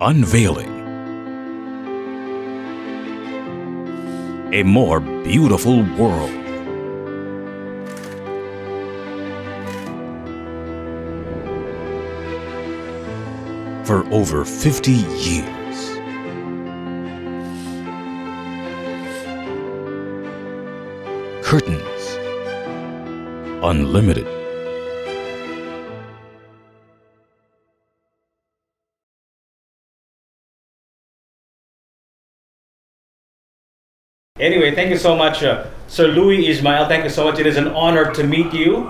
unveiling a more beautiful world. For over 50 years, Curtains Unlimited. Anyway, thank you so much, Sir Louie Ysmael. Thank you so much. It is an honor to meet you.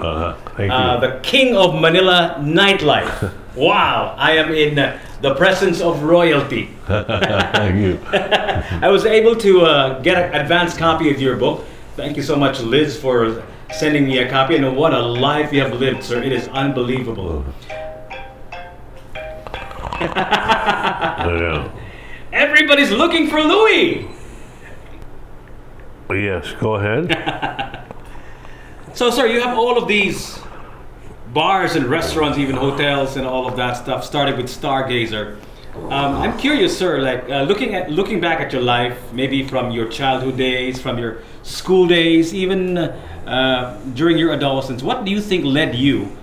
Thank you. The King of Manila Nightlife. Wow, I am in the presence of royalty. Thank you. I was able to get an advance copy of your book. Thank you so much, Liz, for sending me a copy. And what a life you have lived, sir. It is unbelievable. Everybody's looking for Louie. Yes, go ahead. So, sir, you have all of these bars and restaurants, even hotels and all of that stuff, started with Stargazer. I'm curious, sir, like looking back at your life, maybe from your childhood days, from your school days, even during your adolescence, what do you think led you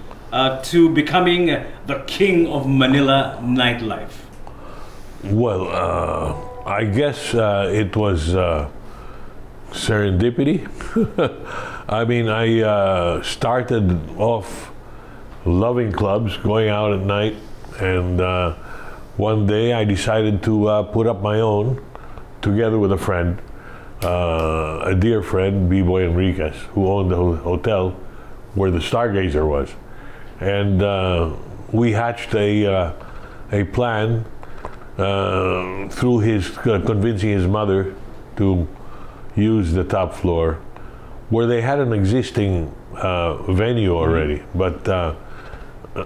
to becoming the King of Manila Nightlife? Well, I guess it was serendipity. I mean, I started off loving clubs, going out at night, and one day I decided to put up my own together with a friend, a dear friend, B-Boy Enriquez, who owned the hotel where the Stargazer was. And we hatched a plan through his convincing his mother to use the top floor, where they had an existing venue already, but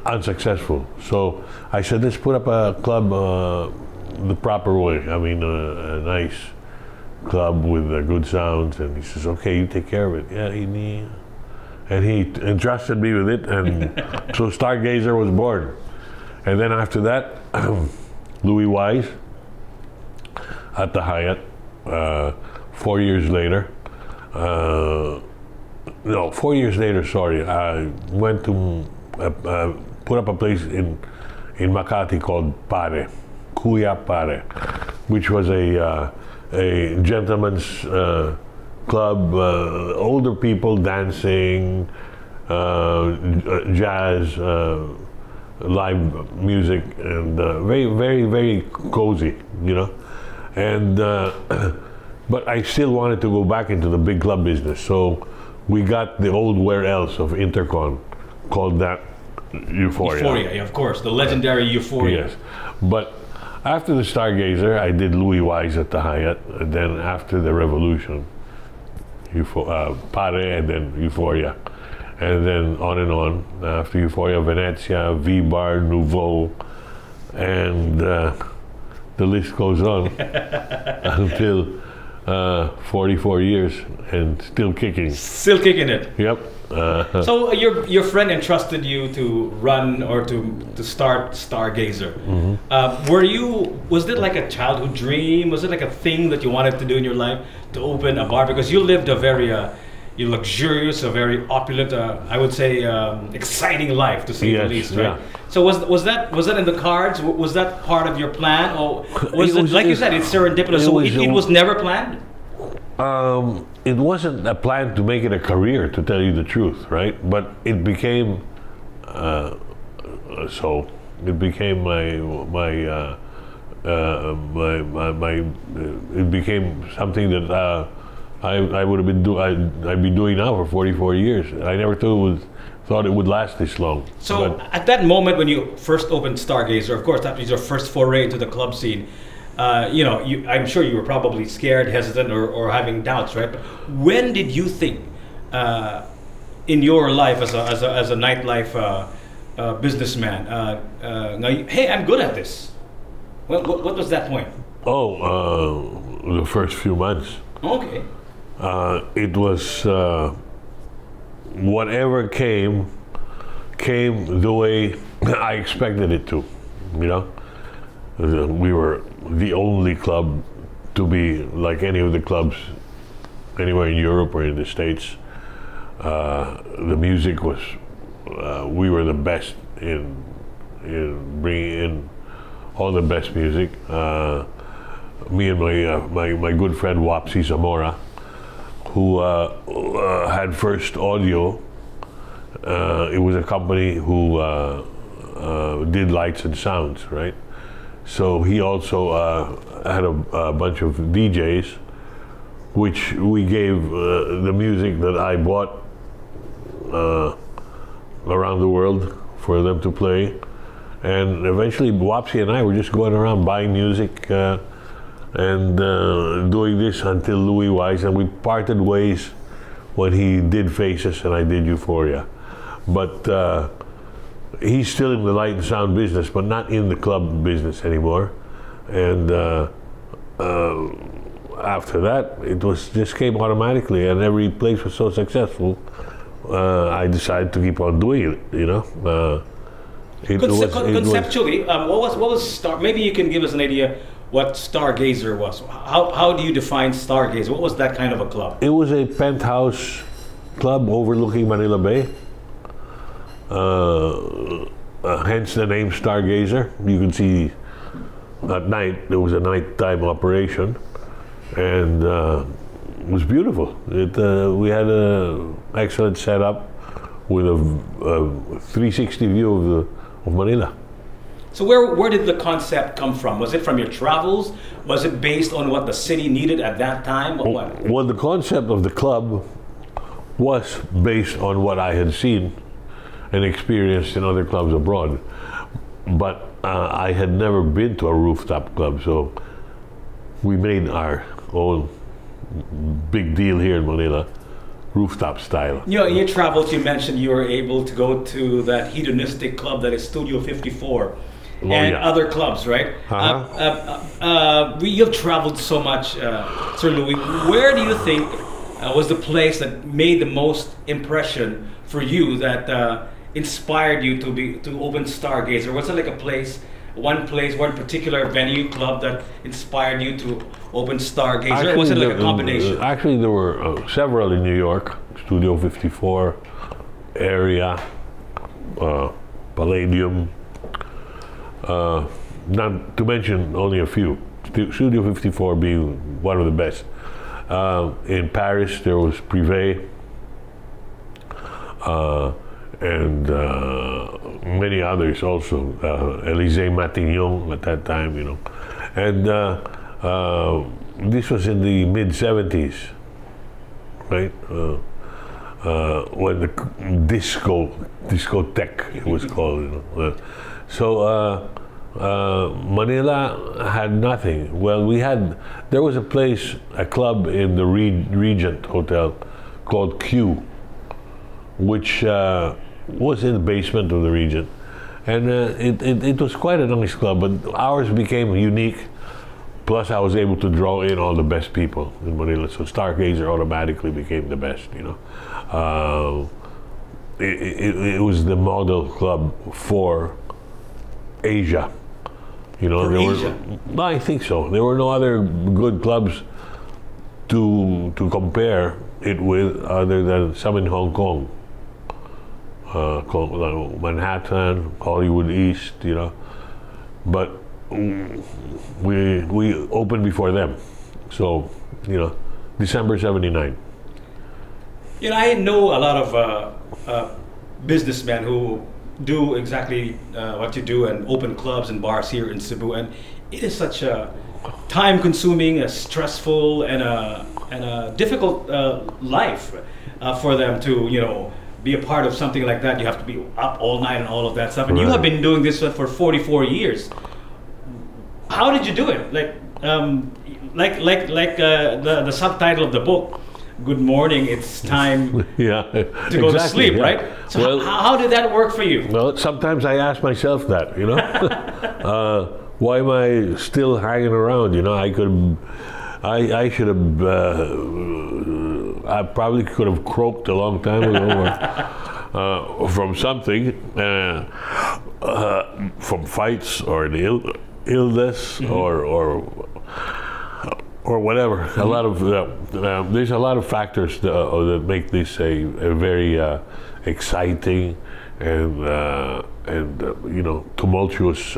unsuccessful. So I said, let's put up a club the proper way. I mean, a nice club with good sounds. And he says, okay, you take care of it. Yeah, and he entrusted me with it, and so Stargazer was born. And then after that, Louie Wise at the Hyatt. 4 years later, no, 4 years later, sorry, I went to put up a place in Makati called Pare, Kuya Pare, which was a gentleman's club, older people dancing, jazz, live music, and very, very, very cozy, you know. And but I still wanted to go back into the big club business, so we got the old Where Else of Intercon, called that Euphoria. Euphoria, of course, the legendary Euphoria. Yes, but after the Stargazer, I did Louie Wise at the Hyatt, and then after the Revolution, Pare, and then Euphoria, and then on and on. After Euphoria, Venezia, V-Bar, Nouveau, and the list goes on until 44 years and still kicking. Still kicking it. Yep. So your friend entrusted you to run or to start Stargazer. Mm-hmm. Was it like a childhood dream? Was it like a thing that you wanted to do in your life, to open a bar? Because you lived a very luxurious, a very opulent, I would say, exciting life, to say the least, right? Yeah. So was that in the cards? Was that part of your plan, or was it like you said, it's serendipitous? So it was never planned. It wasn't a plan to make it a career, to tell you the truth, right? But it became so. It became it became something that I would have been I'd be doing now for 44 years. I never thought it would last this long. So at that moment when you first opened Stargazer, of course that was your first foray into the club scene. I'm sure you were probably scared, hesitant, or having doubts, right? But when did you think in your life as a nightlife businessman, hey, I'm good at this? What was that point? The first few months. Okay. It was whatever came the way I expected it to, you know. We were the only club to be like any of the clubs anywhere in Europe or in the States. The music was, we were the best in bringing in all the best music. Me and my good friend Louie Ysmael, who had First Audio. It was a company who did lights and sounds, right? So he also had a bunch of DJs, which we gave the music that I bought around the world for them to play. And eventually Wapsi and I were just going around buying music and doing this until Louie Ysmael, and we parted ways when he did Faces and I did Euphoria. But he's still in the light and sound business, but not in the club business anymore. And after that, it was just came automatically, and every place was so successful. I decided to keep on doing it. You know. Conceptually, what was Star? Maybe you can give us an idea what Stargazer was. How do you define Stargazer? What was that kind of a club? It was a penthouse club overlooking Manila Bay. Hence the name Stargazer. You can see at night, there was a nighttime operation, and it was beautiful. We had an excellent setup with a 360 view of Manila. So where did the concept come from? Was it from your travels? Was it based on what the city needed at that time? Well, the concept of the club was based on what I had seen and experienced in other clubs abroad. But I had never been to a rooftop club, so we made our own big deal here in Manila, rooftop style. You know, in your travels, you mentioned you were able to go to that hedonistic club that is Studio 54 and other clubs, right? You've traveled so much, Sir Louie. Where do you think was the place that made the most impression for you, that inspired you to open Stargazer? Was it like one particular venue, club that inspired you to open Stargazer? Actually, or was it like a combination? Actually, there were several in New York, Studio 54 area, Palladium, not to mention only a few. Studio 54 being one of the best. In Paris, there was Privé, and many others also, Élysée Matignon at that time, you know. And this was in the mid-70s, right? When the discotheque it was called, you know. So Manila had nothing. Well, there was a place, a club in the Regent Hotel called Q, which was in the basement of the Regent, and it was quite a nice club, but ours became unique. Plus, I was able to draw in all the best people in Manila, so Stargazer automatically became the best. You know, it was the model club for Asia. You know, I think so. There were no other good clubs to compare it with, other than some in Hong Kong. Called Manhattan, Hollywood East, you know, but we opened before them, so you know, December '79. You know, I know a lot of businessmen who do exactly what you do and open clubs and bars here in Cebu, and it is such a time-consuming, a stressful, and a difficult life for them to, you know, be a part of something like that. You have to be up all night and all of that stuff. And you have been doing this for 44 years. How did you do it? The subtitle of the book, "Good morning, it's time to go to sleep," right? So well, how did that work for you? Well, sometimes I ask myself that, you know. Why am I still hanging around? You know, I should have. I probably could have croaked a long time ago, or from something, from fights or illness or whatever. A lot of there's a lot of factors that make this a very exciting and you know, tumultuous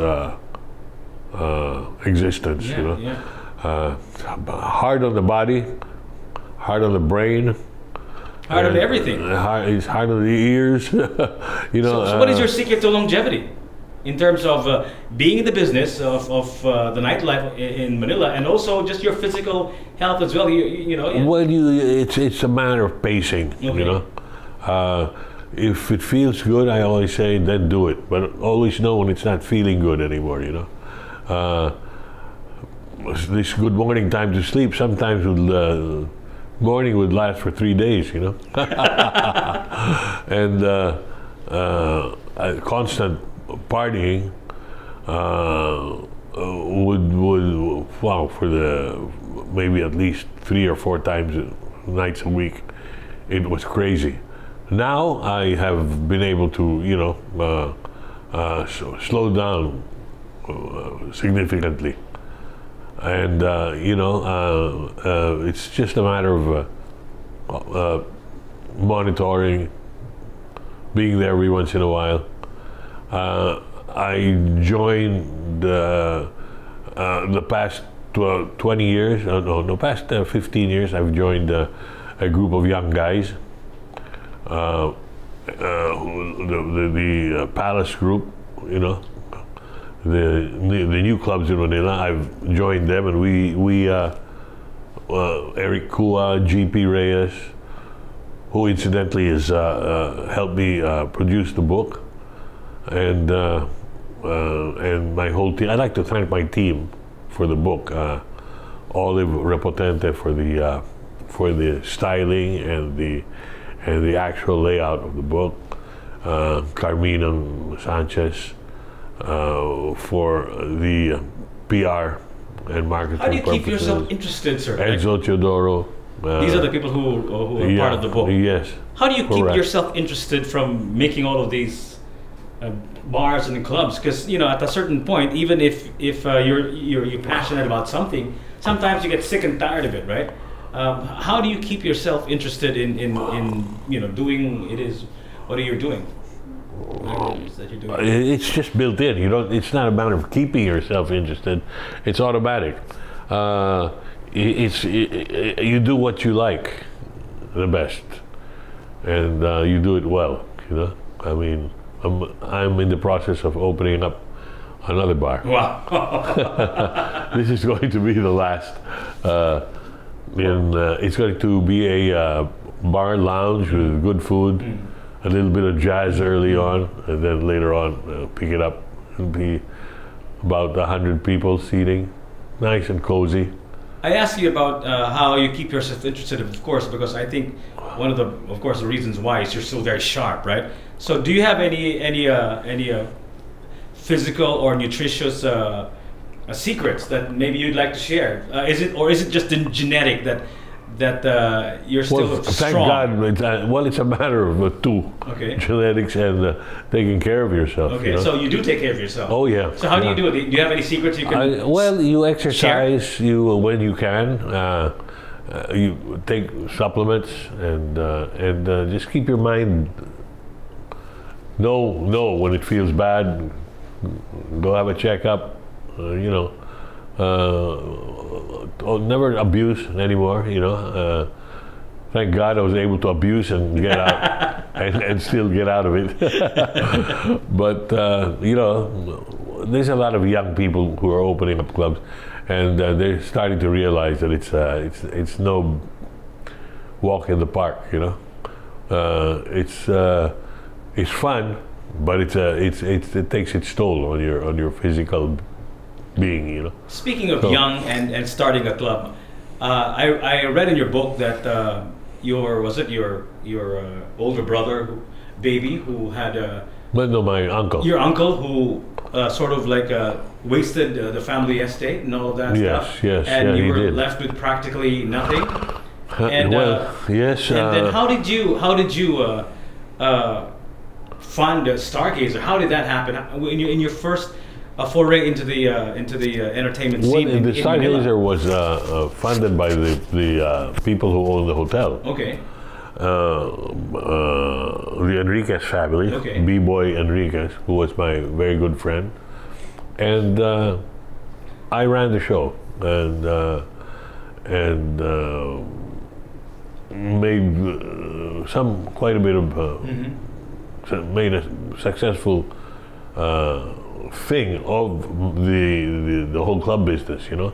existence. Yeah, you know, yeah. hard on the body, hard on the brain. Hard on everything. It's hard on the ears. You know. So what is your secret to longevity, in terms of being in the business of the nightlife in Manila, and also just your physical health as well? You know. Well, it's a matter of pacing. Okay. You know, if it feels good, I always say then do it. But always know when it's not feeling good anymore. You know. This good morning time to sleep sometimes morning would last for 3 days, you know. And constant partying would wow, for maybe at least 3 or 4 nights a week, it was crazy. Now I have been able to, you know, slow down significantly. And you know, it's just a matter of monitoring, being there every once in a while. I joined the past 20 years, past 15 years. I've joined a group of young guys, the Palace group, you know. The new clubs in Manila, I've joined them, and we Eric Kua, GP Reyes, who incidentally has helped me produce the book, and my whole team. I'd like to thank my team for the book, Olive Repotente for the styling and the actual layout of the book, Carmina Sanchez. For the PR and marketing. How do you keep purposes. yourself interested, sir? Enzo Teodoro. These are the people who are part of the book. Yes. How do you keep Correct. yourself interested from making all of these bars and clubs? Because, you know, at a certain point, even if you're passionate about something, sometimes you get sick and tired of it, right? How do you keep yourself interested in you know, doing what are you doing? That you're doing? It's just built in. You don't. It's not a matter of keeping yourself interested. It's automatic. You do what you like the best, and you do it well. You know. I mean, I'm in the process of opening up another bar. Wow. This is going to be the last. It's going to be a bar lounge with good food. A little bit of jazz early on, and then later on pick it up. It'll be about 100 people seating, nice and cozy. I asked you about how you keep yourself interested, of course, because I think one of the reasons why is you're still very sharp, right? So, do you have any physical or nutritious secrets that maybe you'd like to share? Is it just genetic that you're still thank strong? God. It's a matter of two: genetics and taking care of yourself. Okay, you know? So you do take care of yourself. Oh yeah. So how do you do it? Do you have any secrets you can? You exercise. share? When you can. You take supplements and just keep your mind. Know when it feels bad. Go have a checkup. You know. Never abuse anymore, you know. Thank God I was able to abuse and get out and still get out of it. But you know, there's a lot of young people who are opening up clubs, and they're starting to realize that it's no walk in the park, you know. It's fun, but it takes its toll on your physical being, you know. Speaking of young and starting a club, I read in your book that your older brother, baby, who had my uncle. Your uncle who sort of like wasted the family estate and all of that stuff. Yes, and you were did. left with practically nothing. And yes. And then how did you fund Stargazer? How did that happen? In your first a foray into the entertainment scene The in Manila? Stargazer was funded by the people who own the hotel. Okay. The Enriquez family, Okay. B-Boy Enriquez, who was my very good friend, and I ran the show and made quite a bit of made a successful thing of the whole club business, you know,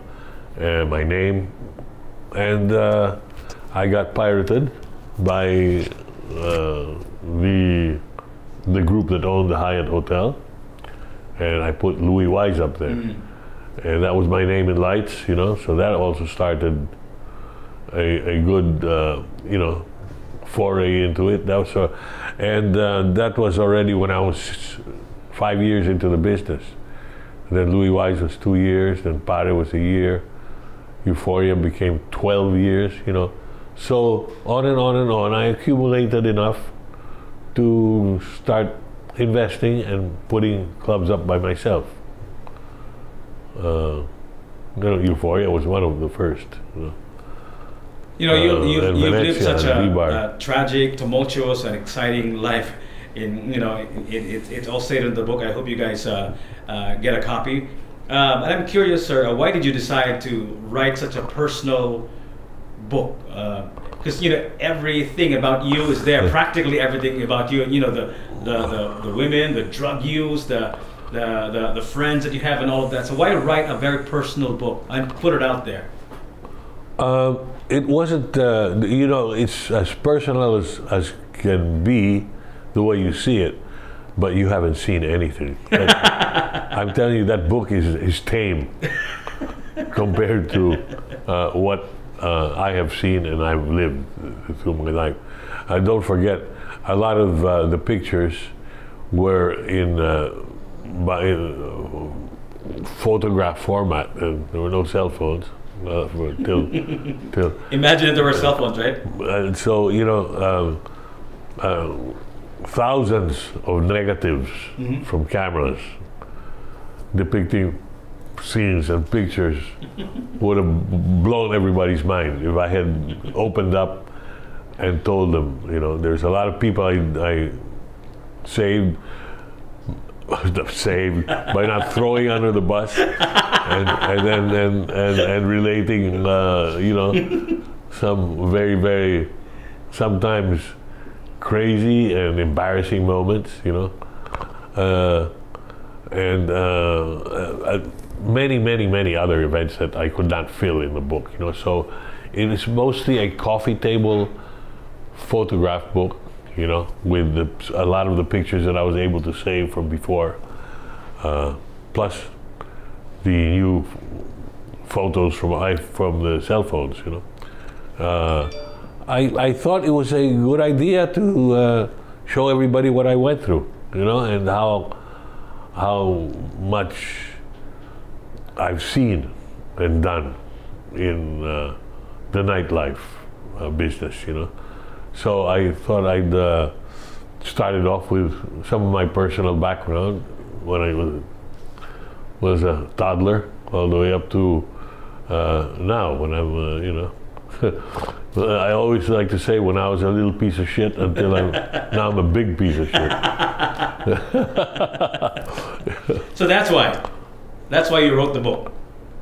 my name, and I got pirated by the group that owned the Hyatt Hotel, and I put Louie Ys up there, and that was my name in lights, you know. So that also started a good you know, foray into it. That was that was already when I was 5 years into the business. And then Louie Ys was 2 years, then Pare was a year, Euphoria became 12 years, you know. So on and on and on, I accumulated enough to start investing and putting clubs up by myself. You know, Euphoria was one of the first. You know, you've lived Venezia such and a V-Bar. tragic, tumultuous, and exciting life. It's all stated in the book. I hope you guys get a copy. And I'm curious, sir, why did you decide to write such a personal book? Because you know, everything about you is there. Practically everything about you. You know, the women, the drug use, the friends that you have, and all of that. So why write a very personal book and put it out there? It wasn't, you know, it's as personal as can be, the way you see it, but you haven't seen anything. I'm telling you, that book is tame compared to what I have seen and I've lived through my life. Don't forget, a lot of the pictures were in photograph format, and there were no cell phones. Till Imagine if there were cell phones, right? so you know, thousands of negatives from cameras depicting scenes and pictures would have blown everybody's mind if I had opened up and told them. You know, there's a lot of people I saved by not throwing under the bus and relating you know, some very sometimes crazy and embarrassing moments, you know, and many other events that I could not fill in the book, you know. So it is mostly a coffee table photograph book, you know, with a lot of the pictures that I was able to save from before, plus the new photos from the cell phones, you know. I thought it was a good idea to show everybody what I went through, you know, and how much I've seen and done in the nightlife business, you know. So I thought I'd start it off with some of my personal background when I was a toddler, all the way up to now, when I'm, you know. I always like to say when I was a little piece of shit until now I'm a big piece of shit. So that's why you wrote the book.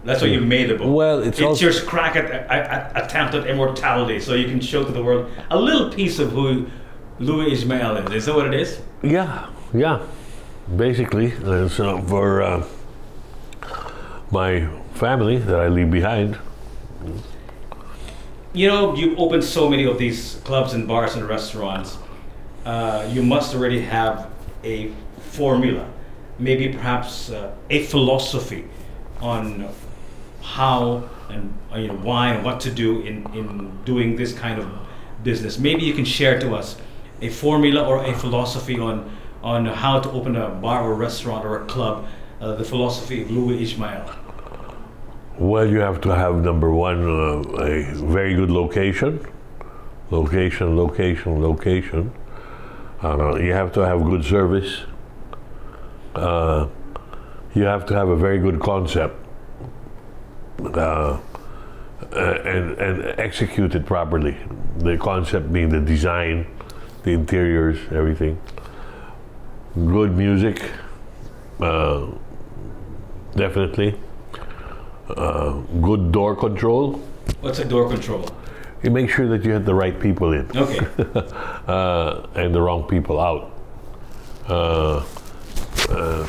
That's why you made the book. Well, it's your crack at attempt at immortality, so you can show to the world a little piece of who Louie Ysmael is. Is that what it is? Yeah, basically. So for my family that I leave behind. You know, you opened so many of these clubs and bars and restaurants. You must already have a formula, maybe perhaps a philosophy on how and you know, why and what to do in doing this kind of business. Maybe you can share to us a formula or a philosophy on how to open a bar or restaurant or a club, the philosophy of Louie Ysmael. Well, you have to have, number one, a very good location. Location. You have to have good service. you have to have a very good concept and execute it properly. The concept being the design, the interiors, everything. Good music, definitely. Good door control. What's a door control? You make sure that you have the right people in. Okay. And the wrong people out.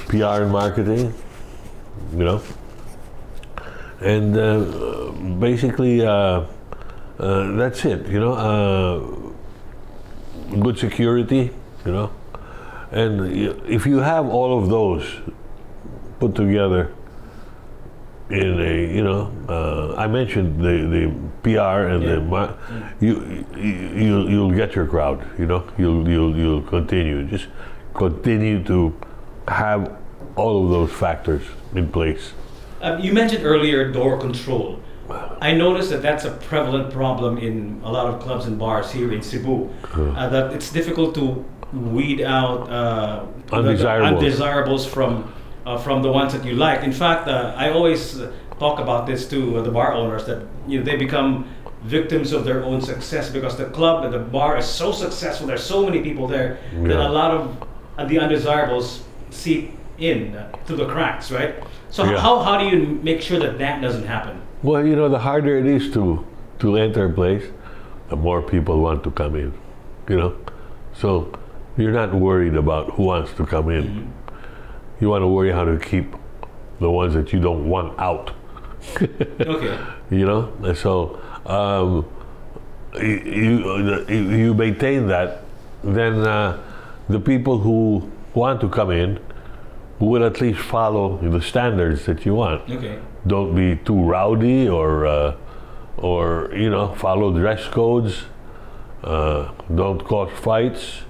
PR and marketing, you know. And basically, that's it, you know. Good security, you know. And if you have all of those put together in a, you know, I mentioned the PR and you'll get your crowd, you know. You'll continue, just continue to have all of those factors in place. You mentioned earlier door control. I noticed that that's a prevalent problem in a lot of clubs and bars here in Cebu. That it's difficult to weed out undesirables from the ones that you like. In fact, I always talk about this to the bar owners, that they become victims of their own success because the club and the bar is so successful. There's so many people there that a lot of the undesirables seep in through the cracks, right? So how do you make sure that that doesn't happen? Well, you know, the harder it is to enter a place, the more people want to come in, you know. So you're not worried about who wants to come in. Mm-hmm. You want to worry how to keep the ones that you don't want out. Okay. You know, and so you maintain that, then the people who want to come in will at least follow the standards that you want. Okay. Don't be too rowdy, or you know, follow dress codes. Don't cause fights.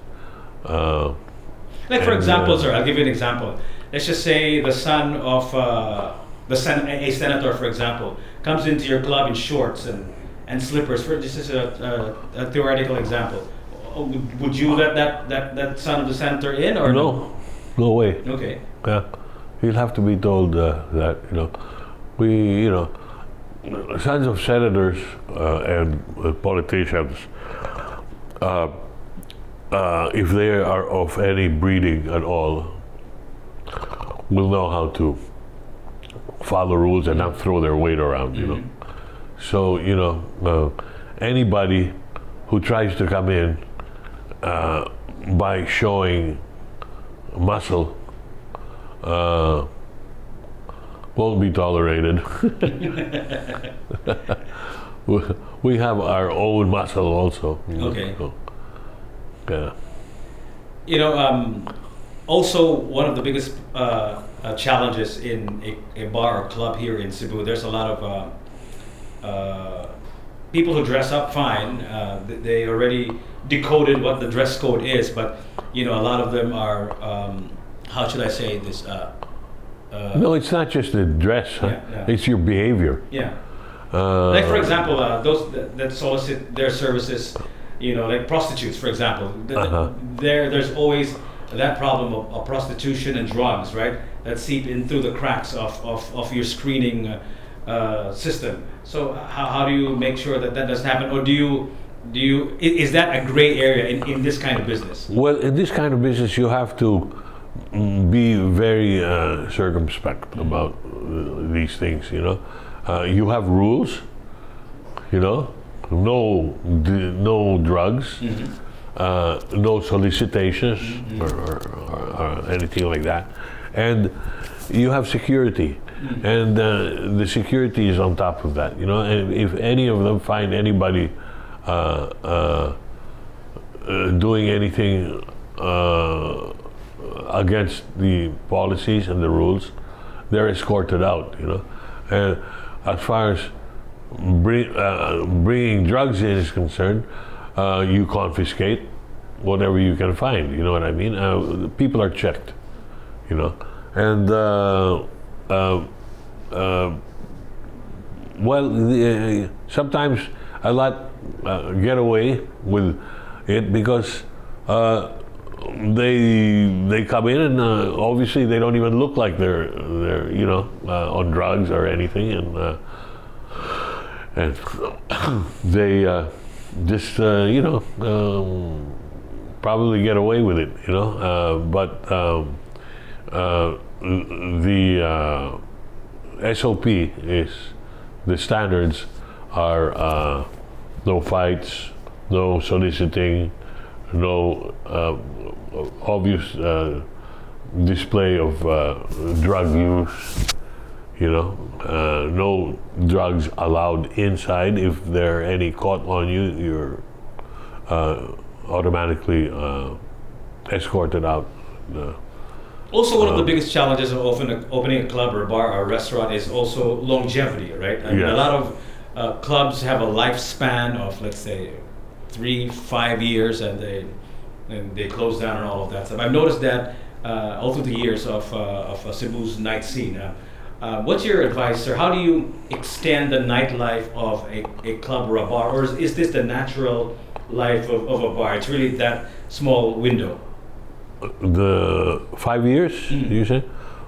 Like for example, sir, I'll give you an example. Let's just say the son of a senator, for example, comes into your club in shorts and slippers. This is a theoretical example. Would you let that son of the senator in, or no? No way. Okay. Yeah, you'll have to be told that, you know, you know, sons of senators and politicians, if they are of any breeding at all, will know how to follow rules and not throw their weight around, you know. So, you know, anybody who tries to come in by showing muscle won't be tolerated. We have our own muscle also. Okay. So, yeah. You know, also one of the biggest challenges in a bar or club here in Cebu, there's a lot of people who dress up fine. They already decoded what the dress code is, but you know, a lot of them are how should I say this? No, it's not just the dress. It's your behavior. Yeah. Like for example, those that solicit their services, you know, like prostitutes, for example. There's always that problem of prostitution and drugs, right? That seep in through the cracks of your screening system. So how do you make sure that doesn't happen, or is that a gray area in this kind of business? Well, in this kind of business, you have to be very circumspect about these things, you know. You have rules, you know, no drugs, no solicitations, or anything like that, and you have security, and the security is on top of that, you know. And if any of them find anybody doing anything against the policies and the rules, they're escorted out, you know. And as far as bringing drugs in is concerned, you confiscate whatever you can find, you know what I mean? People are checked, you know. And sometimes a lot get away with it because they come in and obviously they don't even look like they're on drugs or anything, and they just probably get away with it, but the SOP is, the standards are no fights, no soliciting, no obvious display of drug use, no drugs allowed inside. If there are any caught on you, you're automatically escorted out. Also, one of the biggest challenges of opening a club or a bar or a restaurant is also longevity, right? I mean, a lot of clubs have a lifespan of, let's say, 3-5 years, and they close down and all of that stuff. I've noticed that all through the years of Cebu's night scene. What's your advice, sir? How do you extend the nightlife of a club or a bar, or is this the natural life of a bar? It's really that small window. The 5 years, you say?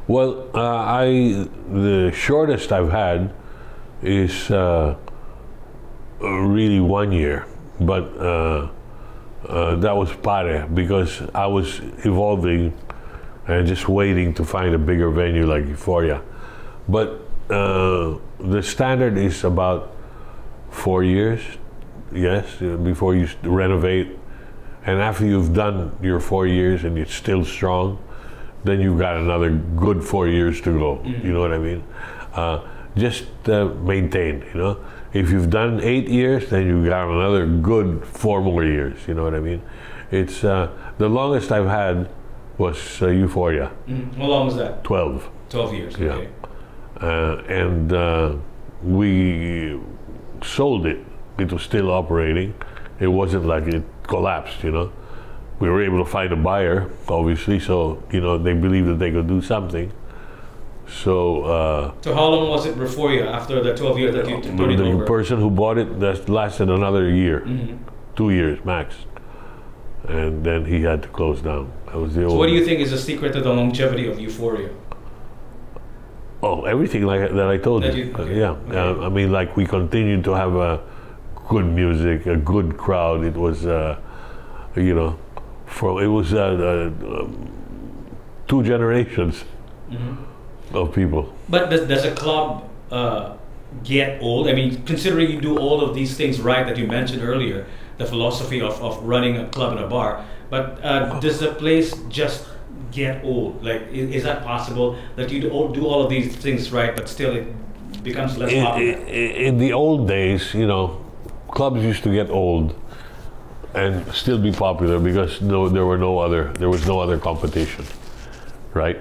Well, the shortest I've had is really 1 year, but that was pare, because I was evolving and just waiting to find a bigger venue like Euphoria. But the standard is about 4 years, yes, before you renovate. And after you've done your 4 years and it's still strong, then you've got another good 4 years to go. You know what I mean? Just maintain, If you've done 8 years, then you've got another good 4 more years. You know what I mean? It's the longest I've had was Euphoria. How long was that? 12. 12 years. Yeah. Okay. And we sold it. It was still operating. It wasn't like it collapsed, We were able to find a buyer, obviously, so, they believed that they could do something. So... so how long was it before you, after the 12 years that you put it over? The person who bought it, that lasted another year, 2 years max. And then he had to close down. That was the So what do you think is the secret to the longevity of Euphoria? Oh, everything like that I told you. Okay. Yeah, Okay. I mean, like, we continued to have a good music, a good crowd. It was, it was 2 generations of people. But does a club get old? I mean, considering you do all of these things right that you mentioned earlier, the philosophy of running a club and a bar, but does the place just get old? Like, is that possible that you do all of these things right, but still it becomes less popular? In the old days, clubs used to get old and still be popular because there was no other competition, right?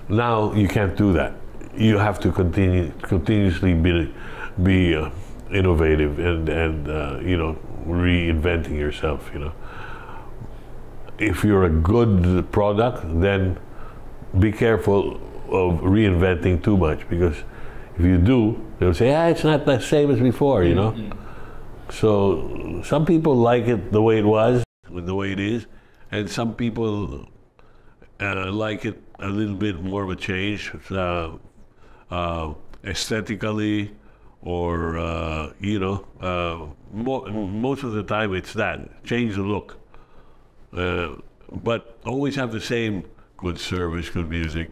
Now you can't do that. You have to continuously be innovative and reinventing yourself. If you're a good product, then be careful of reinventing too much, because if you do, they'll say, it's not the same as before, So some people like it the way it was, the way it is, and some people like it a little bit more of a change, aesthetically, or most of the time it's that, change the look. But always have the same good service, good music,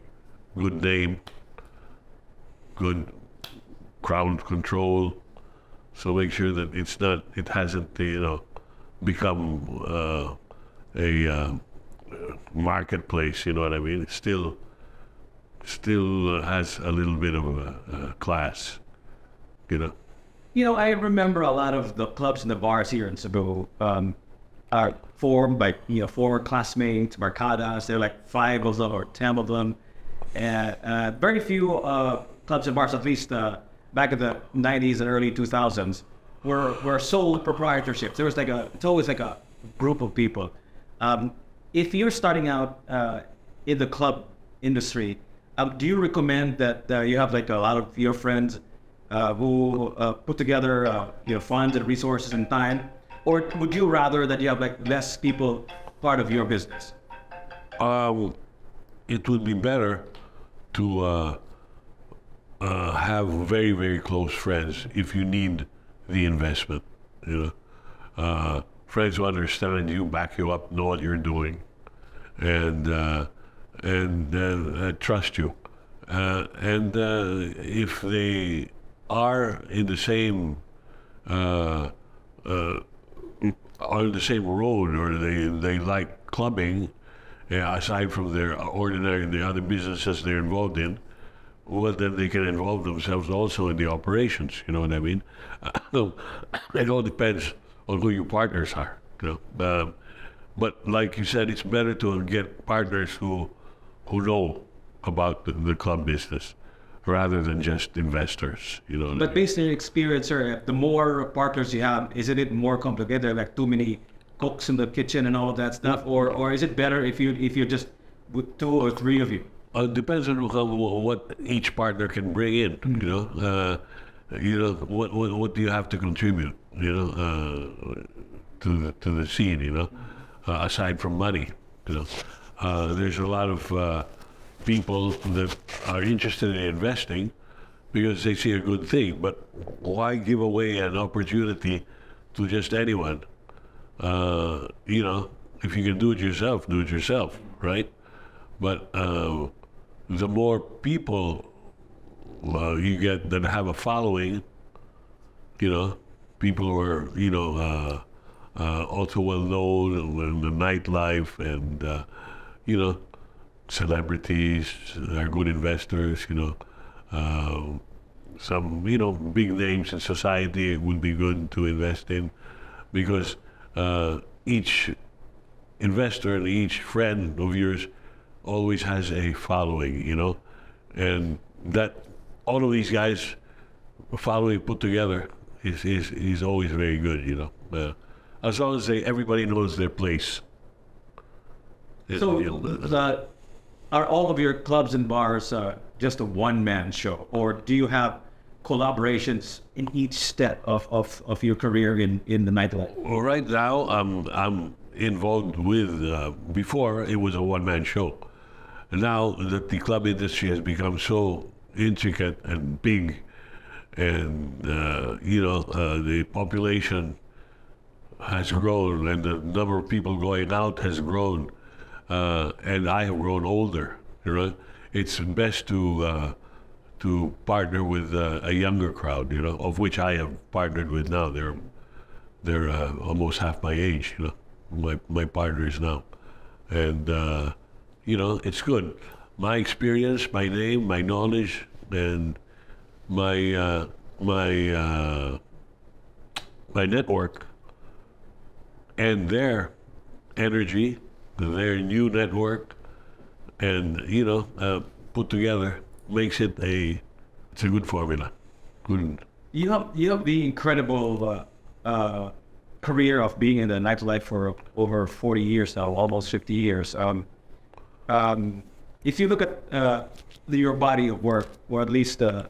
good name, good crowd control. So make sure that it hasn't, become a marketplace. You know what I mean? It still has a little bit of a class. I remember a lot of the clubs and the bars here in Cebu are formed by former classmates, barcadas. There are like 5 of them or 10 of them, and very few clubs and bars, at least back in the 90s and early 2000s, were sole proprietorships. There was it's always like a group of people. If you're starting out in the club industry, do you recommend that you have like a lot of your friends who put together funds and resources and time, or would you rather that you have like less people part of your business? It would be better to have very, very close friends if you need the investment. You know, friends who understand you, back you up, know what you're doing, and trust you. If they are in the same on the same road, or they like clubbing, aside from their ordinary the other businesses they're involved in, well, then they can involve themselves also in the operations. You know what I mean? It all depends on who your partners are. You know, but like you said, it's better to get partners who know about the club business, rather than just investors. You know. But based on your experience, sir, the more partners you have, isn't it more complicated? Like too many cooks in the kitchen and all of that stuff, or is it better if you're just with 2 or 3 of you? It depends on what each partner can bring in. You know, what do you have to contribute? You know, to the scene. You know, aside from money. You know, there's a lot of people that are interested in investing because they see a good thing. But why give away an opportunity to just anyone? You know, if you can do it yourself, right? But the more people you get that have a following, you know, people who are, you know, also well known in the nightlife, and you know, celebrities are good investors, you know. Some, you know, big names in society would be good to invest in, because each investor and each friend of yours always has a following, you know, and that all of these guys following put together is always very good, you know, as long as everybody knows their place. So, you know, are all of your clubs and bars just a one-man show, or do you have collaborations in each step of your career in the nightlife? Well, right now I'm involved with. Before it was a one-man show. Now that the club industry has become so intricate and big, and you know, the population has grown, and the number of people going out has grown, and I have grown older. You know, it's best to partner with a younger crowd. You know, of which I have partnered with now. They're almost half my age. You know, my partners now, and you know, it's good. My experience, my name, my knowledge, and my network, and their energy, their new network, and you know, put together makes it it's a good formula. Good. You have the incredible career of being in the nightlife for over 40 years now, almost 50 years. If you look at your body of work, or at least the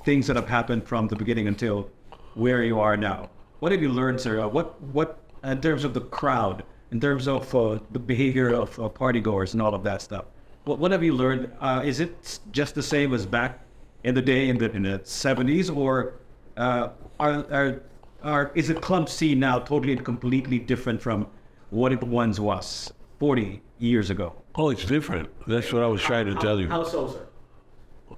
things that have happened from the beginning until where you are now, what have you learned, sir? What in terms of the crowd, in terms of the behavior of partygoers and all of that stuff? What have you learned? Is it just the same as back in the day in the 70s, or is the club scene now totally and completely different from what it once was 40 years ago? Oh, it's different. That's what I was trying to tell you. How so, sir?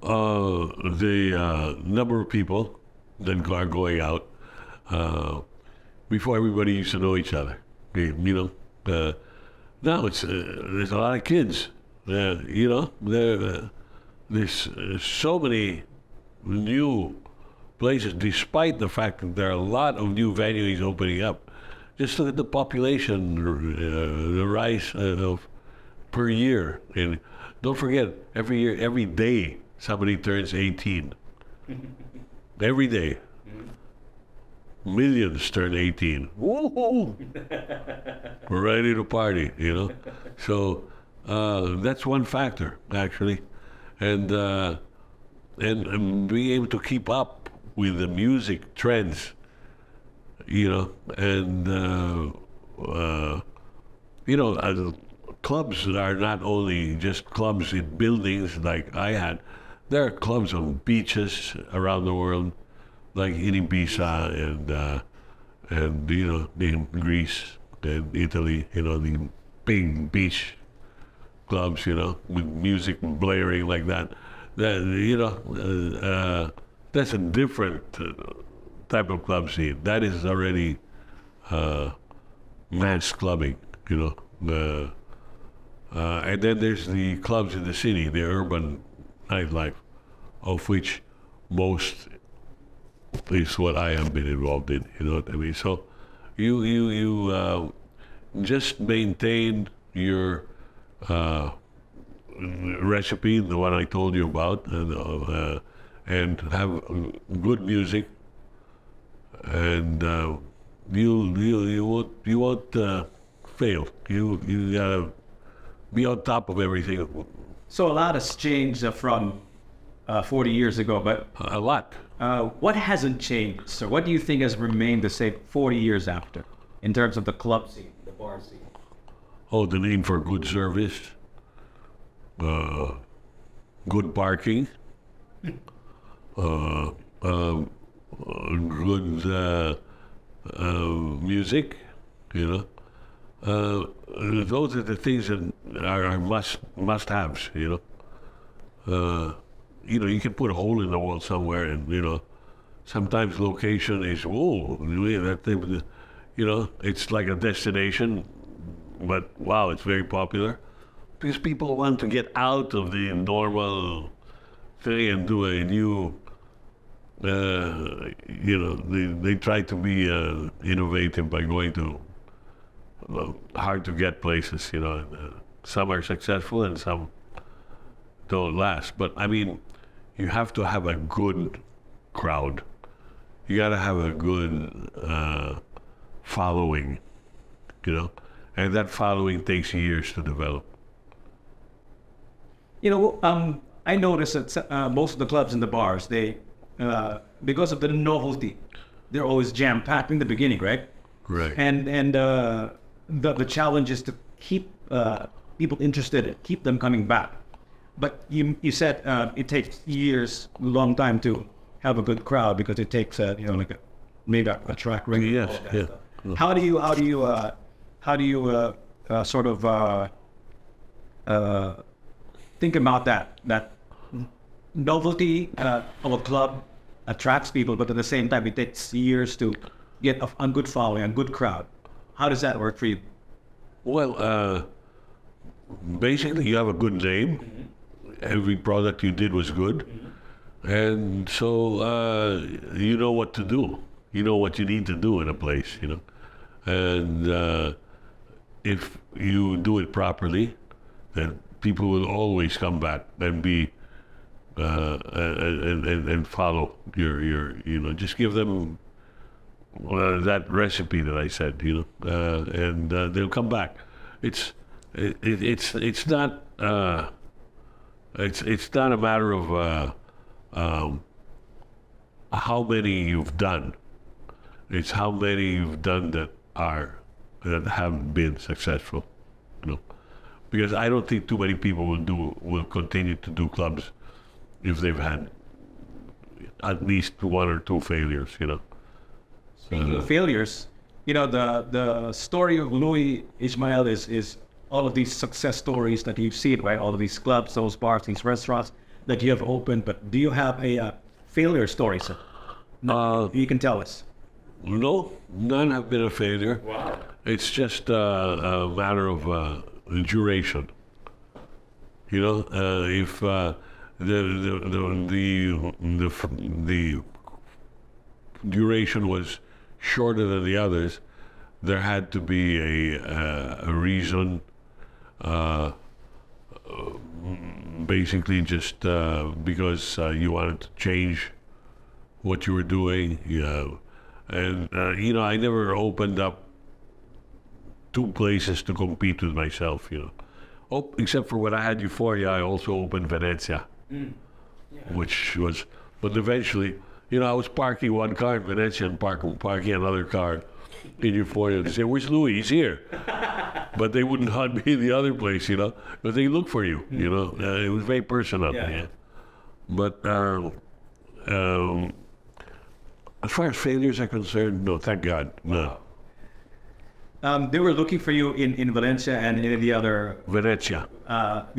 The number of people that are going out. Before, everybody used to know each other. You know, now it's there's a lot of kids. You know, there's so many new places, despite the fact that there are a lot of new venues opening up. Just look at the population, the rise of per year, and don't forget, every year, every day, somebody turns 18. Every day. Millions turn 18. Woo-hoo! We're ready to party, you know. So that's one factor, actually, and being able to keep up with the music trends, you know, and you know, clubs are not only just clubs in buildings like I had. There are clubs on beaches around the world, like in Ibiza and you know, in Greece and Italy. You know, the big beach clubs. You know, with music blaring like that. That, you know, that's a different type of club scene. That is already mass clubbing. You know. And then there's the clubs in the city, the urban nightlife, of which most is what I have been involved in. You know what I mean? So you just maintain your recipe, the one I told you about, and have good music, and you won't fail. You gotta be on top of everything. So a lot has changed from 40 years ago, but A lot. what hasn't changed, sir? What do you think has remained the same 40 years after, in terms of the club scene, the bar scene? Oh, the need for good service, good parking, good music, you know. Those are the things that are must-haves, you know. You know, you can put a hole in the wall somewhere, and you know, sometimes location is that thing, you know, it's like a destination, but wow, it's very popular because people want to get out of the normal thing and do a new. You know, they try to be innovative by going to hard to get places, you know. Some are successful and some don't last. But I mean, you have to have a good crowd. You got to have a good following, you know, and that following takes years to develop. You know, I noticed that most of the clubs and the bars, they, because of the novelty, they're always jam-packed in the beginning, right? Right. And the challenge is to keep people interested, keep them coming back. But you said it takes years, a long time to have a good crowd because it takes you know, like maybe a track record. Yes, yeah. Stuff. How do you sort of think about that novelty of a club attracts people, but at the same time it takes years to get a good following, a good crowd. How does that work for you? Well, basically, you have a good name. Mm-hmm. Every product you did was good. Mm-hmm. And so you know what to do. You know what you need to do in a place, you know. And if you do it properly, then people will always come back and be and follow your you know, just give them that recipe that I said, you know, and they'll come back. It's not it's not a matter of how many you've done. It's how many you've done that have been successful, you know. Because I don't think too many people will continue to do clubs if they've had at least one or two failures, you know. Speaking of failures, you know, the story of Louie Ysmael is all of these success stories that you've seen, right? All of these clubs, those bars, these restaurants that you have opened. But do you have a failure story, sir? You can tell us. No, none have been a failure. Wow. It's just a matter of duration. You know, if the duration was shorter than the others, there had to be a reason. Basically, just because you wanted to change what you were doing. And you know, I never opened up two places to compete with myself. You know, except for when I had Euphoria, I also opened Venezia, which was. But eventually, you know, I was parking one car in Venezia and parking another car in your foyer. They say, "Where's Louie? He's here." But they wouldn't hunt me the other place, you know, but they look for you, you know. It was very personal. Yeah. But as far as failures are concerned, no, thank God, no. They were looking for you in Valencia and in the other Venezia. Outlet.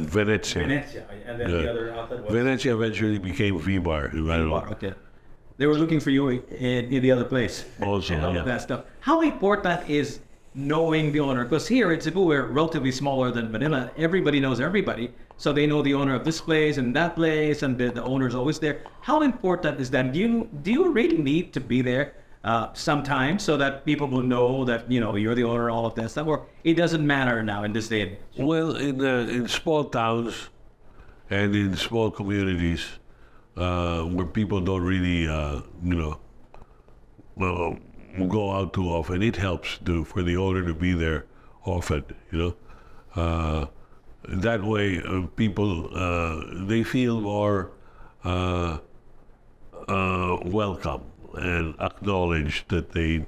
Venezia. Venezia. And then the other outlet was... Venezia eventually became V-Bar. I don't know. Okay. They were looking for you in the other place. Also, and all yeah. of that stuff. How important is knowing the owner? Because here in Cebu, we're relatively smaller than Manila. Everybody knows everybody. So they know the owner of this place and that place, and the owner's always there. How important is that? Do you really need to be there sometimes so that people will know that, you know, you're the owner, all of that stuff? Or it doesn't matter now in this day and age? Well, in small towns and in small communities where people don't really, go out too often, it helps for the owner to be there often, you know. That way, people they feel more welcome and acknowledged that the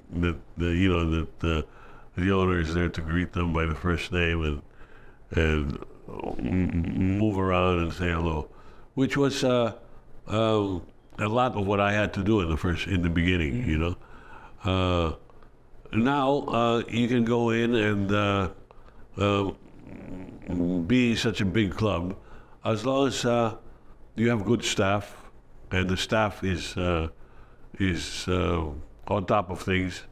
owner is there to greet them by the first name and move around and say hello, which was a lot of what I had to do in the beginning, you know. Now you can go in and be such a big club as long as you have good staff and the staff is on top of things,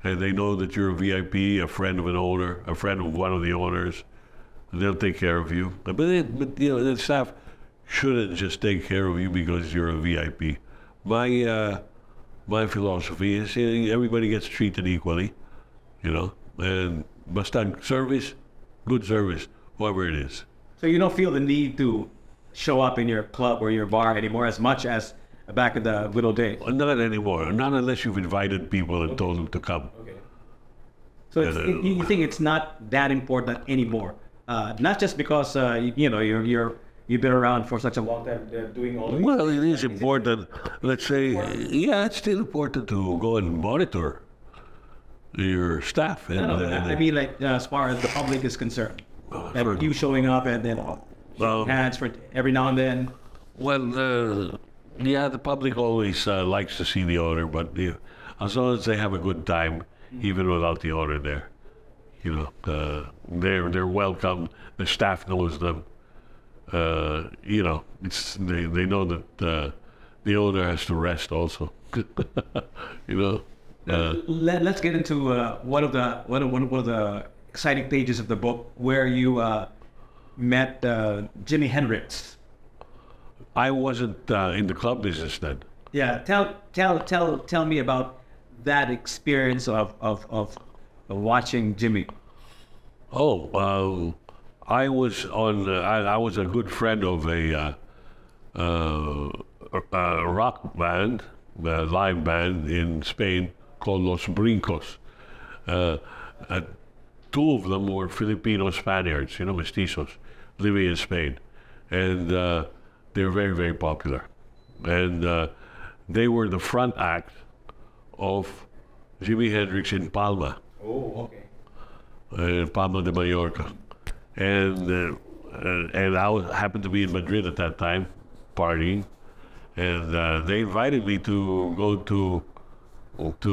and they know that you're a VIP, a friend of an owner, a friend of one of the owners. They'll take care of you. But you know, the staff shouldn't just take care of you because you're a VIP. My philosophy is everybody gets treated equally, you know, and basta service, good service, whatever it is. So you don't feel the need to show up in your club or your bar anymore as much as back in the good old days? Not anymore. Not unless you've invited people and told them to come. Okay. So you think it's not that important anymore? Not just because you've been around for such a long time doing all. Well, it is important. Let's say, yeah, it's still important to go and monitor your staff. And, I mean, like as far as the public is concerned, you showing up and then hands for every now and then. Well, yeah, the public always likes to see the owner, but as long as they have a good time, even without the owner there, you know, they're welcome. The staff knows them. You know, they know that the owner has to rest also. You know. Let's get into one of the exciting pages of the book where you met Jimi Hendrix. I wasn't in the club business then. Yeah, tell me about that experience of watching Jimmy. Oh, I was on. I was a good friend of a rock band, a live band in Spain called Los Brincos. Two of them were Filipino Spaniards, you know, mestizos, living in Spain, and they were very, very popular. And they were the front act of Jimi Hendrix in Palma. Oh, okay. In Palma de Mallorca. And I happened to be in Madrid at that time, partying, and they invited me to go to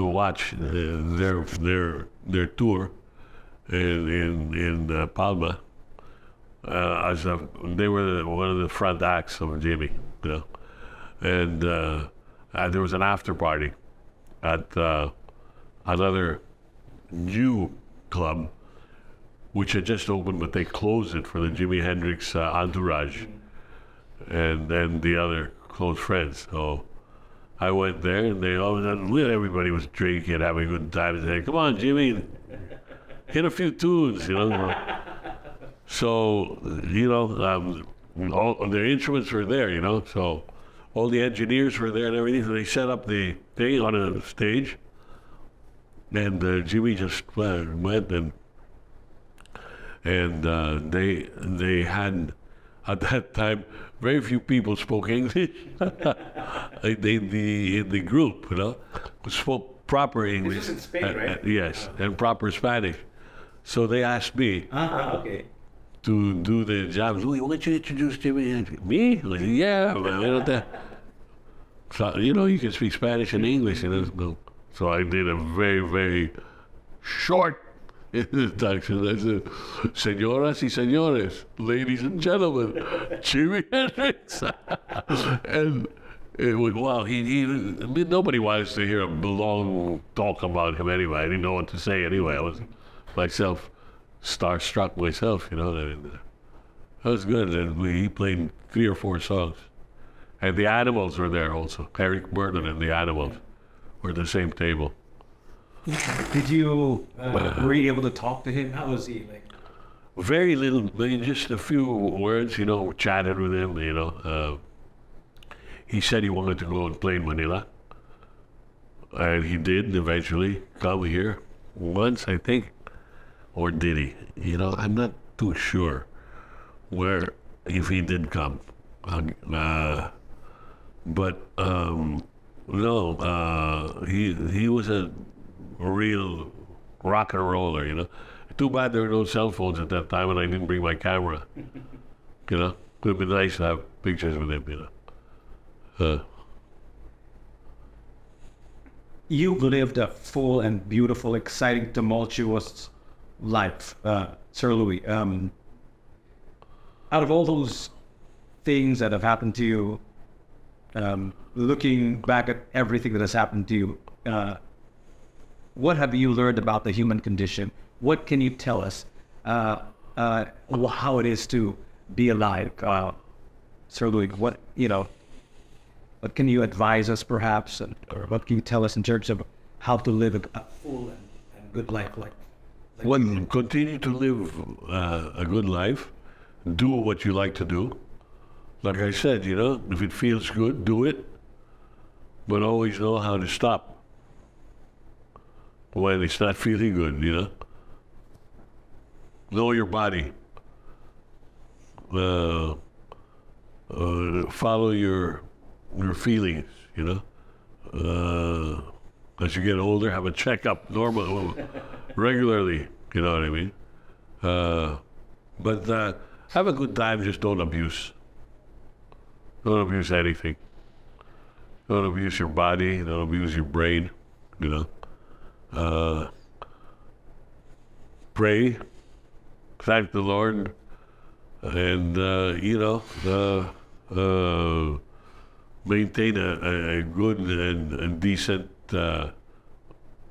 watch their tour in Palma. They were one of the front acts of Jimmy, you know, and there was an after party at another new club which had just opened, but they closed it for the Jimi Hendrix entourage and then the other close friends. So I went there, and everybody was drinking and having a good time. And saying, "Come on, Jimmy, hit a few tunes," you know. So, you know, all their instruments were there, you know. So all the engineers were there and everything. So they set up the thing on a stage, and Jimmy just went and they had at that time very few people spoke English in the group, you know, spoke proper English. This is in Spain, right? Yes, and proper Spanish. So they asked me Okay. to do the job. Louie, why don't you introduce Jimmy? Me? Like, yeah, man. So, you know, you can speak Spanish and English. So I did a very, very short introduction. I said, Señoras y señores, ladies and gentlemen, Jimi Hendrix. And it was, wow, I mean, nobody wants to hear a long talk about him anyway. I didn't know what to say anyway. I was myself starstruck myself, you know. That was good. And he played 3 or 4 songs. And the Animals were there also. Eric Burdon and the Animals were at the same table. Did you, were you able to talk to him? How was he? Like? Very little, just a few words, you know, chatted with him, you know. He said he wanted to go and play in Manila. And he did eventually come here once, I think. Or did he? You know, I'm not too sure if he did come. But no, he was a real rock and roller, you know. Too bad there were no cell phones at that time and I didn't bring my camera. You know, it would have been nice to have pictures with him, you know. You lived a full and beautiful, exciting, tumultuous life, Sir Louie. Out of all those things that have happened to you, looking back at everything that has happened to you, what have you learned about the human condition? What can you tell us how it is to be alive, Sir Louie? What can you advise us, perhaps, or what can you tell us in terms of how to live a full and good life? One, continue to live a good life. Do what you like to do. Like I said, you know, if it feels good, do it. But always know how to stop when it's not feeling good, you know. Know your body. Follow your feelings, you know. As you get older, have a checkup regularly, you know what I mean. But have a good time, just don't abuse. Don't abuse anything. Don't abuse your body, don't abuse your brain, you know. Pray, thank the Lord, and, you know, maintain a good and decent,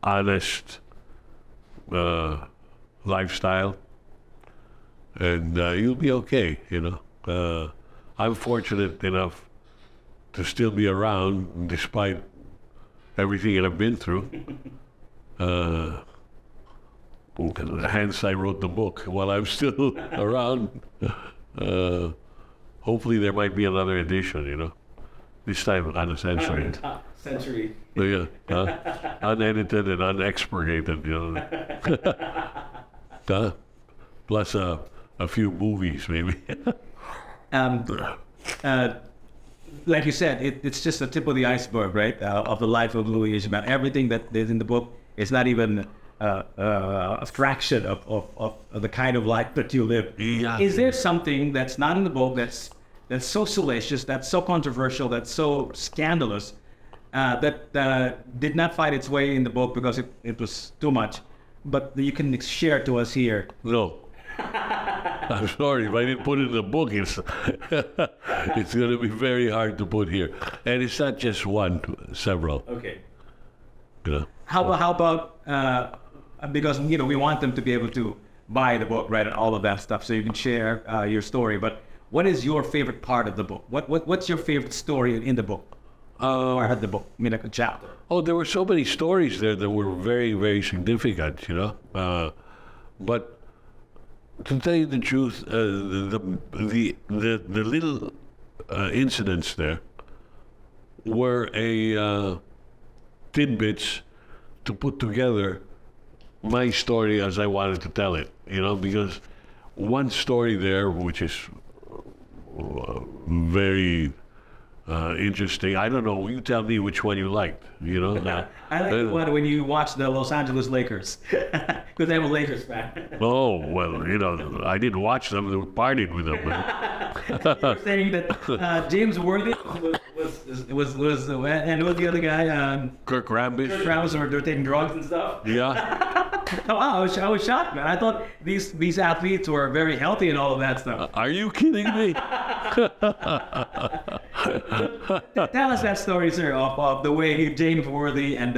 honest lifestyle, and you'll be okay, you know. I'm fortunate enough to still be around despite everything that I've been through. Hence, I wrote the book while I'm still around. Hopefully, there might be another edition, you know. This time, uncensored. Century. Yeah, unedited and unexpurgated, you know. Plus a few movies, maybe. Like you said, it's just the tip of the iceberg, right? Of the life of Louie Ysmael. Everything that is in the book is not even a fraction of the kind of life that you live. Yeah. Is there something that's not in the book that's so salacious, that's so controversial, that's so scandalous, that did not find its way in the book because it was too much, but you can share to us here? No. I'm sorry, if I didn't put it in the book, it's going to be very hard to put here. And it's not just one, several. Okay. You know? How about because, you know, we want them to be able to buy the book, right, and all of that stuff, so you can share your story. But what is your favorite part of the book? What's your favorite story in the book? Or had the book, I mean, like a chapter? Oh, there were so many stories there that were very, very significant, you know. But to tell you the truth, the little incidents there were tidbits to put together my story as I wanted to tell it, you know, because one story there, which is very interesting. I don't know. You tell me which one you liked. You know. I like the one when you watch the Los Angeles Lakers, because I'm a Lakers fan. Oh well, you know, I didn't watch them. They were partying with them. You're saying that James Worthy was and who was the other guy? Kirk Rambis. Kirk Rambis, or they're taking drugs and stuff. Yeah. Oh, wow, I was shocked, man. I thought these athletes were very healthy and all of that stuff. Are you kidding me? Tell us that story, sir, of the way James Worthy and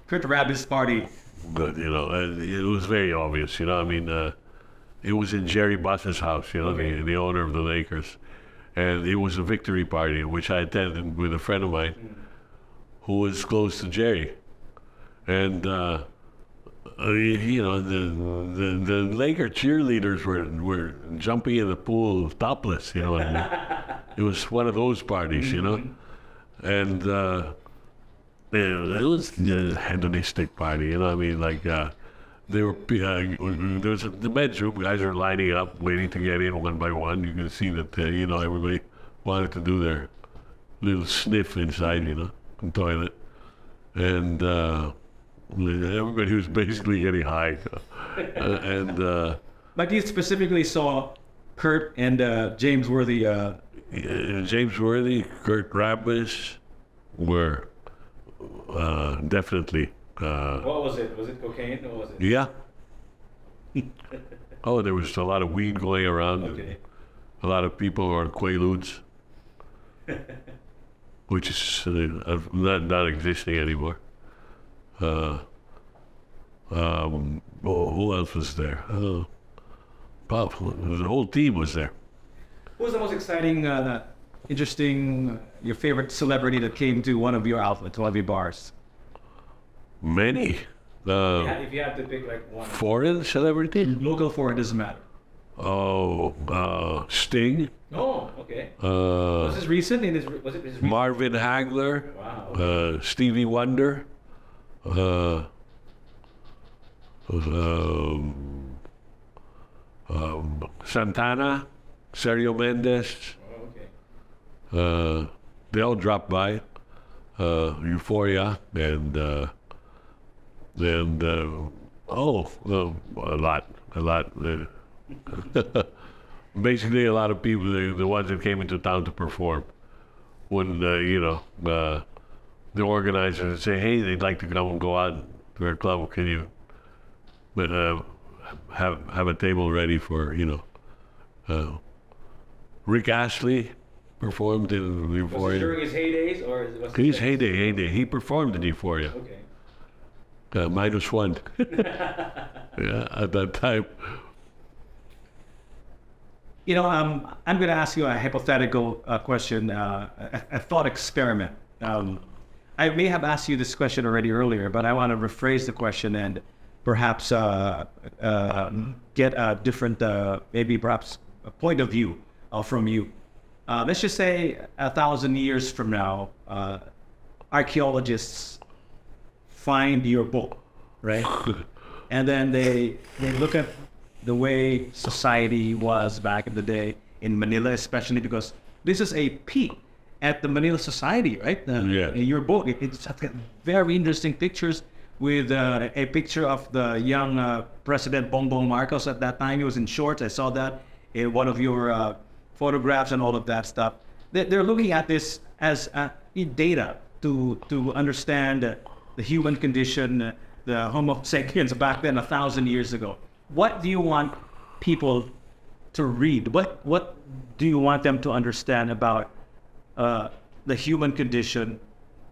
Kurt Rambis party. But you know, it was very obvious. You know, I mean, it was in Jerry Buss's house. You know, the owner of the Lakers, and it was a victory party which I attended with a friend of mine who was close to Jerry, and. You know, the Laker cheerleaders were jumping in the pool topless. You know, and it was one of those parties. You know, and it was a hedonistic party. You know, I mean, like they were. There was the men's room. Guys are lining up, waiting to get in one by one. You can see that you know, everybody wanted to do their little sniff inside. You know, the toilet, and. Everybody was basically getting high, But you specifically saw Kurt and James Worthy. James Worthy, Kurt Rambis were definitely. What was it? Was it cocaine or was it? Yeah. Oh, there was a lot of weed going around. Okay. A lot of people were on Quaaludes, which is not existing anymore. Who else was there? The whole team was there. Who was the most exciting, interesting, your favorite celebrity that came to one of your outlets, one of your bars? Many. If you had to pick like one. Foreign celebrity? Local, foreign, doesn't matter. Oh, Sting. Oh, okay. Was this recent? Was it recent? Marvin Hagler. Wow. Stevie Wonder. Santana, Sergio Mendes. Oh, okay. They all dropped by. Euphoria and a lot. Basically, a lot of people, the ones that came into town to perform, when the organizers would say, "Hey, they'd like to come and go out to our club. Can you, have a table ready for Rick Astley performed in Euphoria. Was it during his heydays or was it His heyday. He performed in Euphoria. Okay. -1. Yeah, at that time. I'm going to ask you a hypothetical question, a thought experiment. I may have asked you this question already earlier, but I want to rephrase the question and perhaps get a different, maybe perhaps a point of view from you. Let's just say 1,000 years from now, archaeologists find your book, right? And then they look at the way society was back in the day in Manila, especially because this is a peek at the Manila society, right? Yeah. In your book, it's got very interesting pictures with a picture of the young President Bongbong Marcos at that time. He was in shorts. I saw that in one of your photographs and all of that stuff. They're looking at this as data to understand the human condition, the Homo sapiens back then 1,000 years ago. What do you want people to read? What do you want them to understand about the human condition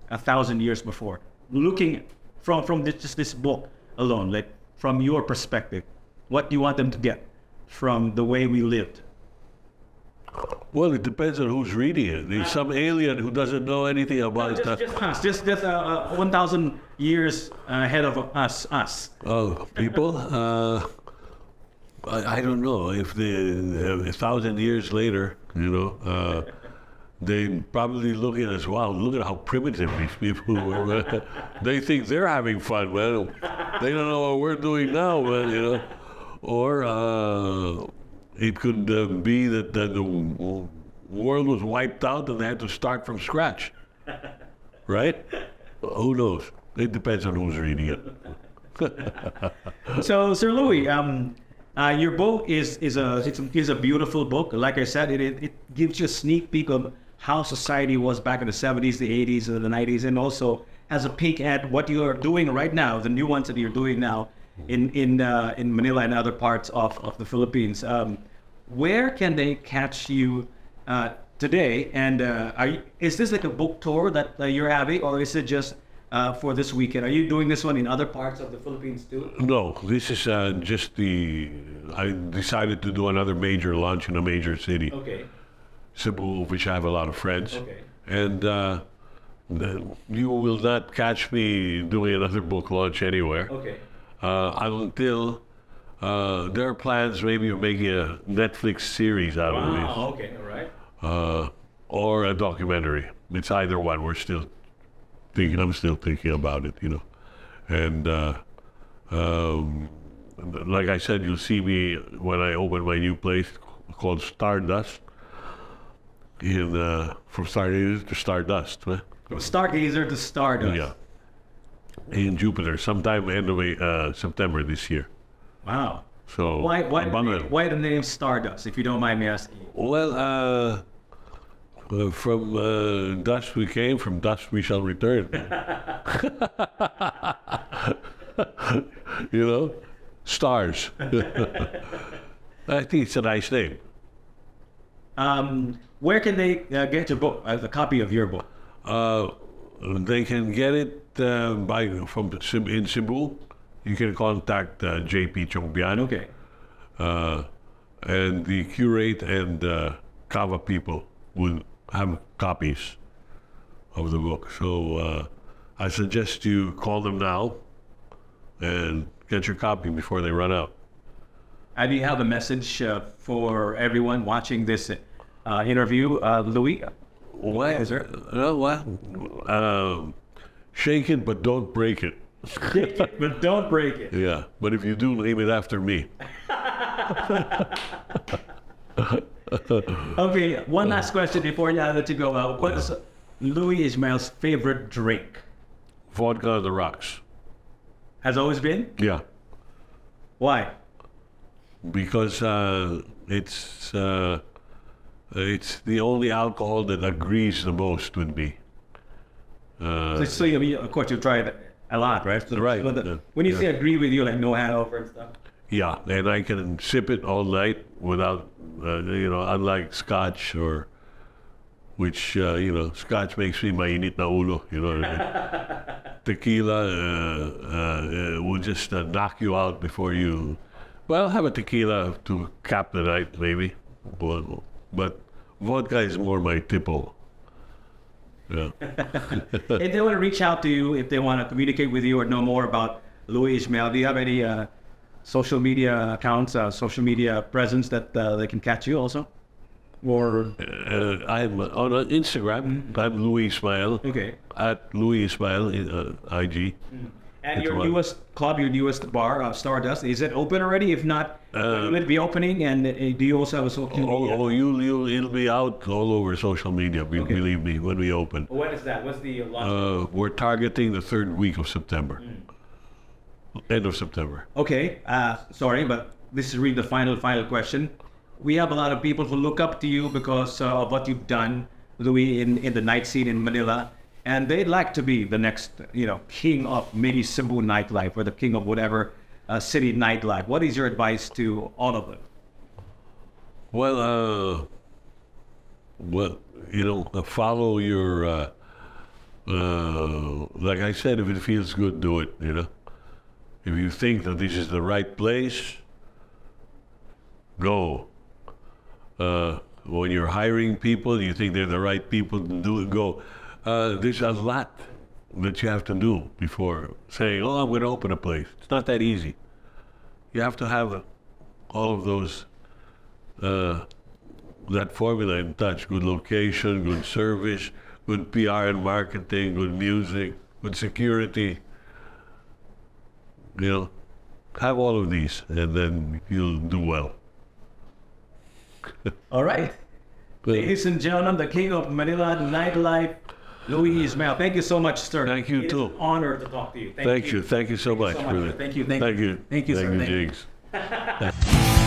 1,000 years before? Looking from this book alone, like from your perspective, what do you want them to get from the way we lived? Well, it depends on who's reading it. There's some alien who doesn't know anything about that. Just 1,000 years ahead of us. Oh, people? I don't know. If 1,000 years later, they probably look at us, wow, look at how primitive these people were. They think they're having fun, man. They don't know what we're doing now, man, Or it could be that world was wiped out and they had to start from scratch. Right? Who knows? It depends on who's reading it. So, Sir Louie, your book is a beautiful book. Like I said, it gives you a sneak peek of how society was back in the 70s, the 80s, and the 90s, and also has a peek at what you are doing right now, the new ones that you're doing now in Manila and other parts of the Philippines. Where can they catch you today? And is this like a book tour that you're having, or is it just for this weekend? Are you doing this one in other parts of the Philippines too? No, this is just I decided to do another major launch in a major city. Okay. Cebu, which I have a lot of friends. Okay. And you will not catch me doing another book launch anywhere. Okay. Until there are plans maybe of making a Netflix series out of this. Wow, okay, all right. Or a documentary. It's either one. I'm still thinking about it, you know. And like I said, you'll see me when I open my new place called Stardust. From Stargazer to Stardust. Right? From Stargazer to Stardust. Yeah. In Jupiter, sometime end of September this year. Wow. So Why the name Stardust, if you don't mind me asking? Well, from dust we came, from dust we shall return. You know, stars. I think it's a nice name. Where can they get your book, a copy of your book? They can get it in Cebu. You can contact JP Chongbian. Okay. And the curate and Kava people will have copies of the book. So I suggest you call them now and get your copy before they run out. Do you have a message for everyone watching this interview, Louie? What? Is there? Shake it, but don't break it. Shake it, but don't break it. Yeah, but if you do, name it after me. Okay, one last question before I let you go. What is Louie Ysmael's favorite drink? Vodka on the rocks. Has always been? Yeah, Why? because it's the only alcohol that agrees the most with me. So of course, you've tried a lot, right? So, Right. When you say agree with you, like no hangover and stuff. Yeah, and I can sip it all night without, unlike scotch which, scotch makes me mainit na ulo, you know. Tequila will just knock you out before you. Well, have a tequila to cap the night, maybe. But vodka is more my tipo. Yeah. If they want to reach out to you, if they want to communicate with you or know more about Louie Ysmael, do you have any social media accounts, social media presence that they can catch you also? Or I'm on Instagram. I'm Louie Ysmael. okay. At Louie Ysmael IG. And It's your what- newest club, your newest bar, Stardust, is it open already? If not, will it be opening? And do you also have a social media? It'll be out all over social media. Believe me, when we open. When is that? What's the launch? We're targeting the third week of September. End of September. Okay, sorry, but this is really the final question. We have a lot of people who look up to you because of what you've done, Louie, in the night scene in Manila. And they'd like to be the next, king of maybe Cebu nightlife or the king of whatever city nightlife. What is your advice to all of them? Well, follow your. Like I said, if it feels good, do it. If you think that this is the right place, go. When you're hiring people, you think they're the right people to do it, go. There's a lot that you have to do before saying, "Oh, I'm going to open a place." It's not that easy. You have to have all of those, that formula in touch: good location, good service, good PR and marketing, good music, good security. Have all of these, and then you'll do well. All right. Ladies and gentlemen, the king of Manila nightlife, Louie Ysmael. Thank you so much, sir. Thank you, It too. is an honor to talk to you. Thank you. Thank you so much. so much, Really. sir. Thank you. Thank you. Thank you, sir. Thank you, Thank you. Jigs.